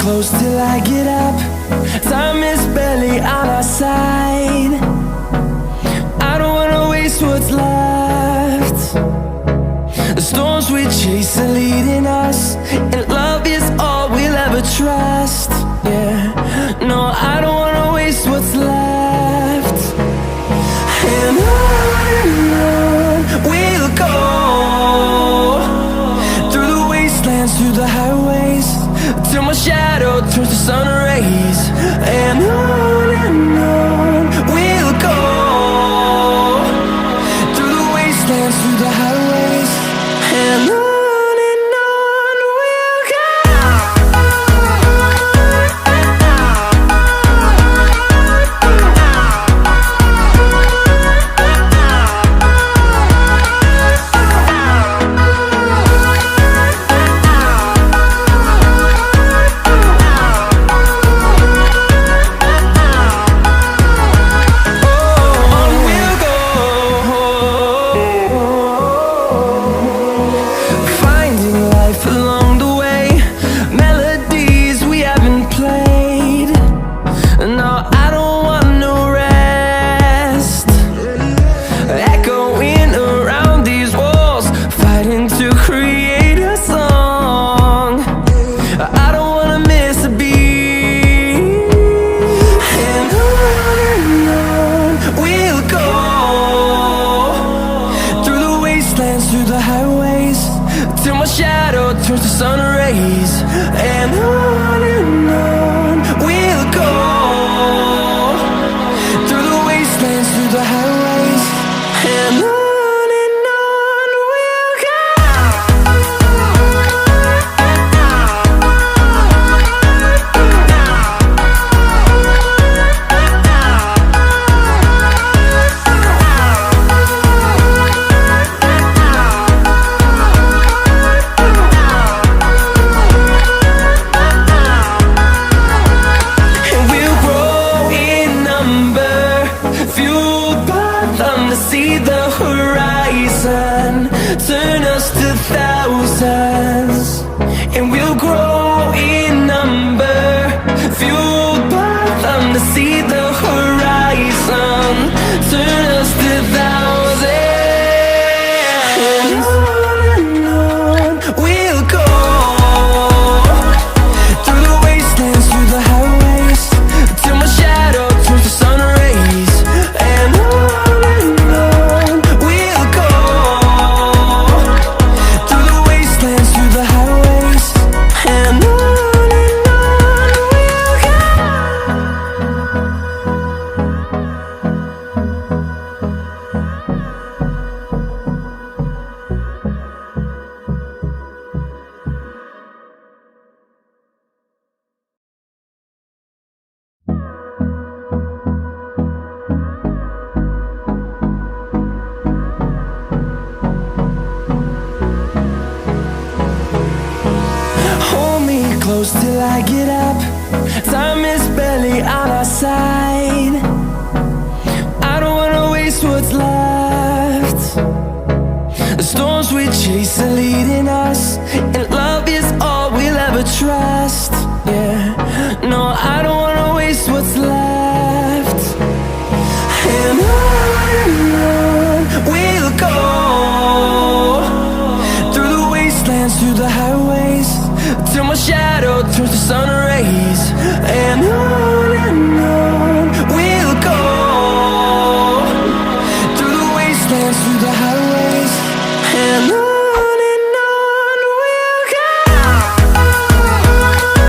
close till I get up. Time is barely on our side. I don't wanna waste what's left. The storms we chase are leading us, and love is all we'll ever trust. Yeah, no, I don't wanna waste what's left. And on we'll go, through the wastelands, through the highways, till my shadow turns to sun rays. And on we'll go, through the wastelands, through the highways, and on we'll go. Turns to sun rays, and on we'll go, through the wastelands, through the highways, and on we'll go. See the horizon, turn us to thousands, and we'll grow in number, fueled by them to see the horizon, turn us to thousands. And on we'll go, through the wastelands, through the highways, till my shadow turns to sun rays. And close till I get up. Time is barely on our side. I don't wanna waste what's left. The storms we chase are leading us, and love is all we'll ever trust. Yeah, no, I don't wanna waste what's left. And on we'll go, through the wastelands, through the highways, till my shadow turns to sun rays. And on